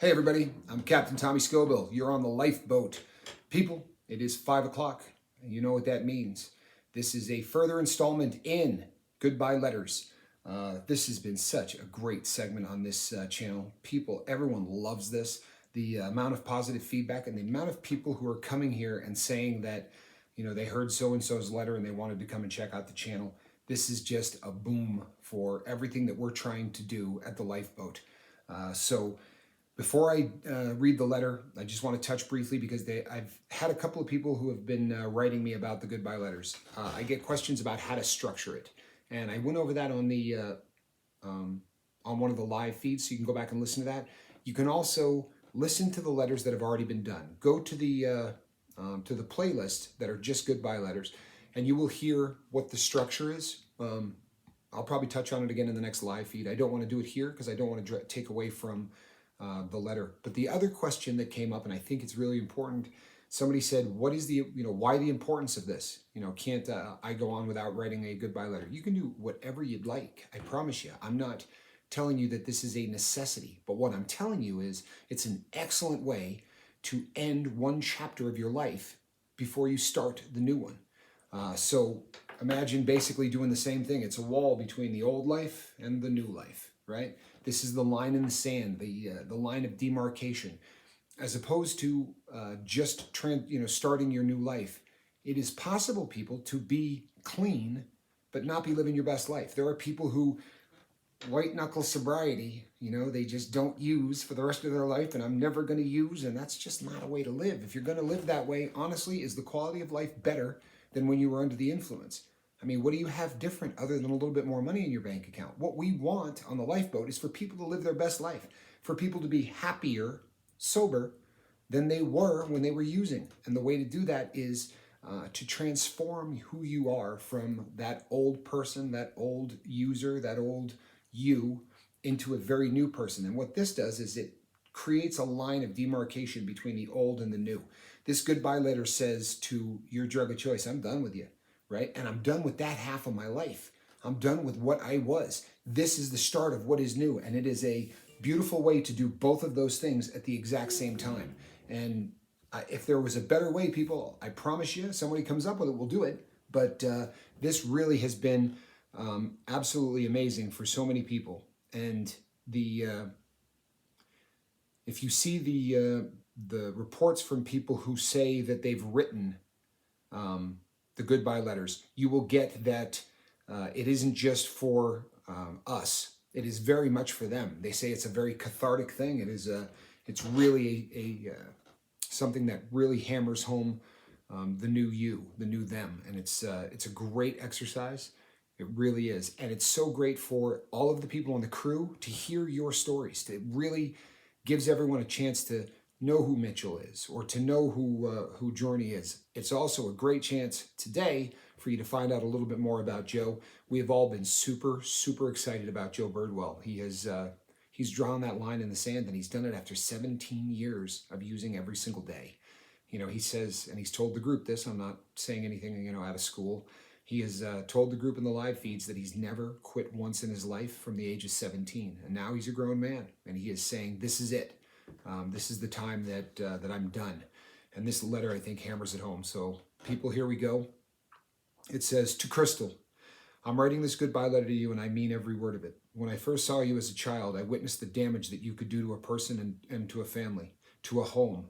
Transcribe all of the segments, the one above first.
Hey everybody, I'm Captain Tommy Scoville. You're on the lifeboat. People, it is 5 o'clock. You know what that means. This is a further installment in Goodbye Letters. This has been such a great segment on this channel. People, everyone loves this. The amount of positive feedback and the amount of people who are coming here and saying that, they heard so-and-so's letter and they wanted to come and check out the channel. This is just a boom for everything that we're trying to do at the lifeboat. Before I read the letter, I just want to touch briefly because I've had a couple of people who have been writing me about the goodbye letters. I get questions about how to structure it, and I went over that on the on one of the live feeds, so you can go back and listen to that. You can also listen to the letters that have already been done. Go to the playlist that are just goodbye letters, and you will hear what the structure is. I'll probably touch on it again in the next live feed. I don't want to do it here because I don't want to take away from the letter. But the other question that came up, and I think it's really important, somebody said, what is the, why the importance of this? Can't I go on without writing a goodbye letter? You can do whatever you'd like. I promise you. I'm not telling you that this is a necessity, but what I'm telling you is it's an excellent way to end one chapter of your life before you start the new one. So imagine basically doing the same thing. It's a wall between the old life and the new life, right? This is the line in the sand, the line of demarcation. As opposed to just starting your new life, it is possible, people, to be clean but not be living your best life. There are people who white knuckle sobriety, they just don't use for the rest of their life, and I'm never going to use, and that's just not a way to live. If you're going to live that way, honestly, is the quality of life better than when you were under the influence? I mean, what do you have different other than a little bit more money in your bank account? What we want on the lifeboat is for people to live their best life, for people to be happier, sober, than they were when they were using. And the way to do that is to transform who you are from that old person, that old user, that old you, into a very new person. And what this does is it creates a line of demarcation between the old and the new. This goodbye letter says to your drug of choice, I'm done with you. Right? And I'm done with that half of my life. I'm done with what I was. This is the start of what is new. And it is a beautiful way to do both of those things at the exact same time. And if there was a better way, people, I promise you, somebody comes up with it, we'll do it. But this really has been absolutely amazing for so many people. And if you see the reports from people who say that they've written the goodbye letters, you will get that it isn't just for us. It is very much for them. They say it's a very cathartic thing. It's really a something that really hammers home the new you, the new them, and it's a great exercise. It really is, and it's so great for all of the people on the crew to hear your stories. It really gives everyone a chance to know who Mitchell is, or to know who Journey is. It's also a great chance today for you to find out a little bit more about Joe. We have all been super, super excited about Joe Birdwell. He's drawn that line in the sand, and he's done it after 17 years of using every single day. He says, and he's told the group this, I'm not saying anything, out of school. He has told the group in the live feeds that he's never quit once in his life from the age of 17. And now he's a grown man, and he is saying, this is it. This is the time that I'm done. And this letter, I think, hammers it home. So people, here we go. It says, to Crystal, I'm writing this goodbye letter to you, and I mean every word of it. When I first saw you as a child, I witnessed the damage that you could do to a person and to a family, to a home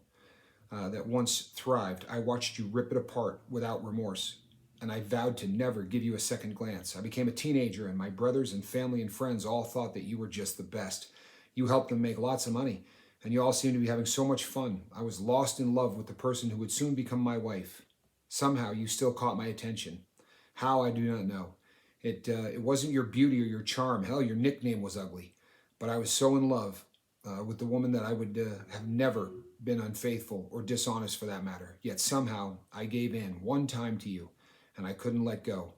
that once thrived. I watched you rip it apart without remorse, and I vowed to never give you a second glance. I became a teenager, and my brothers and family and friends all thought that you were just the best. You helped them make lots of money, and you all seemed to be having so much fun. I was lost in love with the person who would soon become my wife. Somehow, you still caught my attention. How, I do not know. It wasn't your beauty or your charm. Hell, your nickname was ugly. But I was so in love with the woman that I would have never been unfaithful or dishonest for that matter. Yet somehow, I gave in one time to you, and I couldn't let go.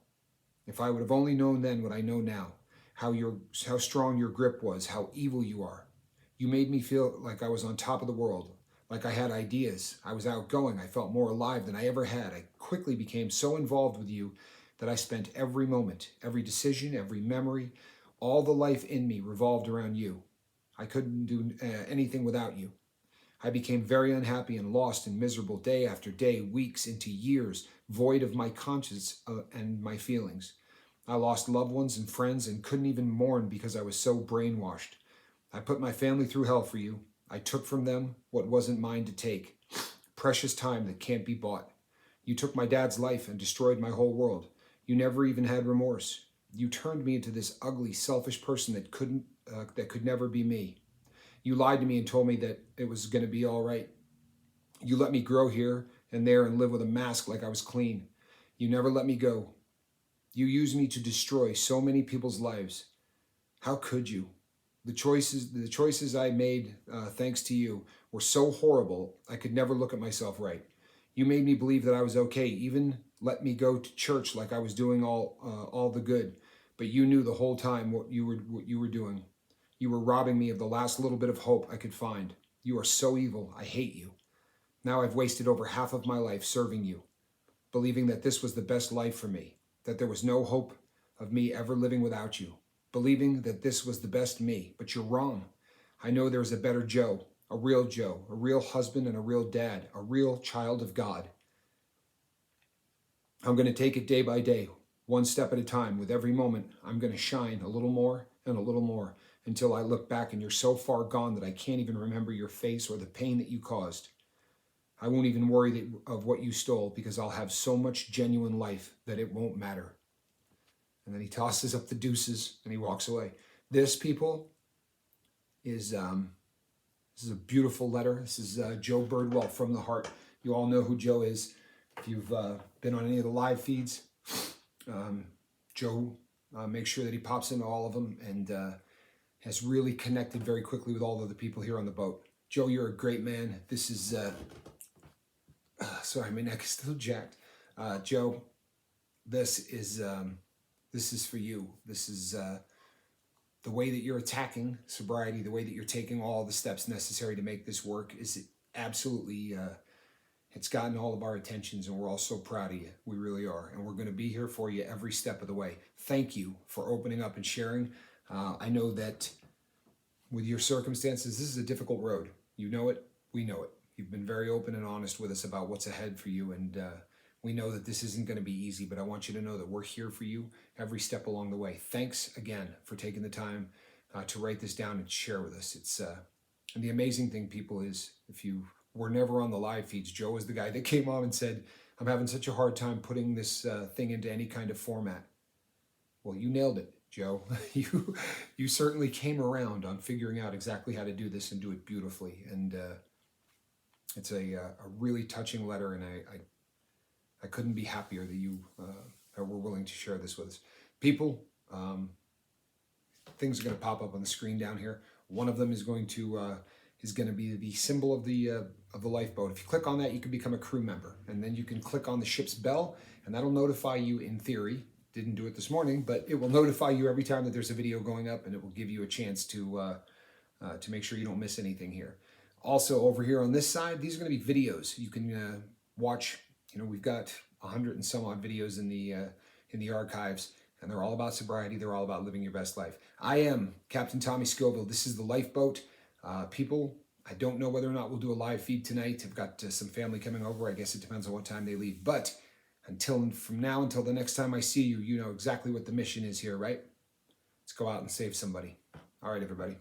If I would have only known then what I know now, how strong your grip was, how evil you are. You made me feel like I was on top of the world, like I had ideas. I was outgoing. I felt more alive than I ever had. I quickly became so involved with you that I spent every moment, every decision, every memory, all the life in me revolved around you. I couldn't do anything without you. I became very unhappy and lost and miserable day after day, weeks into years, void of my conscience and my feelings. I lost loved ones and friends and couldn't even mourn because I was so brainwashed. I put my family through hell for you. I took from them what wasn't mine to take. Precious time that can't be bought. You took my dad's life and destroyed my whole world. You never even had remorse. You turned me into this ugly, selfish person that could never be me. You lied to me and told me that it was going to be all right. You let me grow here and there and live with a mask like I was clean. You never let me go. You used me to destroy so many people's lives. How could you? The choices I made, thanks to you, were so horrible I could never look at myself right. You made me believe that I was okay, even let me go to church like I was doing all the good. But you knew the whole time what you were doing. You were robbing me of the last little bit of hope I could find. You are so evil. I hate you. Now I've wasted over half of my life serving you, believing that this was the best life for me, that there was no hope of me ever living without you, believing that this was the best me. But you're wrong. I know there is a better Joe, a real husband and a real dad, a real child of God. I'm going to take it day by day, one step at a time. With every moment, I'm going to shine a little more and a little more until I look back and you're so far gone that I can't even remember your face or the pain that you caused. I won't even worry of what you stole because I'll have so much genuine life that it won't matter. And then he tosses up the deuces and he walks away. This, people, is this is a beautiful letter. This is Joe Birdwell from the heart. You all know who Joe is. If you've been on any of the live feeds, Joe makes sure that he pops into all of them and has really connected very quickly with all of the people here on the boat. Joe, you're a great man. This is, sorry, my neck is still jacked. Joe, this is for you. This is the way that you're attacking sobriety, the way that you're taking all the steps necessary to make this work is absolutely, it's gotten all of our attentions and we're all so proud of you. We really are. And we're going to be here for you every step of the way. Thank you for opening up and sharing. I know that with your circumstances, this is a difficult road. You know it. We know it. You've been very open and honest with us about what's ahead for you. And we know that this isn't going to be easy, but I want you to know that we're here for you every step along the way. Thanks again for taking the time to write this down and share with us. It's and the amazing thing, people, is if you were never on the live feeds, Joe was the guy that came on and said, I'm having such a hard time putting this thing into any kind of format. Well, you nailed it, Joe. You certainly came around on figuring out exactly how to do this and do it beautifully. And it's a really touching letter, and I couldn't be happier that you were willing to share this with us. People, things are going to pop up on the screen down here. One of them is going to be the symbol of the lifeboat. If you click on that, you can become a crew member, and then you can click on the ship's bell, and that'll notify you. In theory, didn't do it this morning, but it will notify you every time that there's a video going up, and it will give you a chance to make sure you don't miss anything here. Also, over here on this side, these are going to be videos you can watch. You know, we've got 100 and some odd videos in the archives, and they're all about sobriety. They're all about living your best life. I am Captain Tommy Scoville. This is the Lifeboat. People, I don't know whether or not we'll do a live feed tonight. I've got some family coming over. I guess it depends on what time they leave. But from now until the next time I see you, you know exactly what the mission is here, right? Let's go out and save somebody. All right, everybody.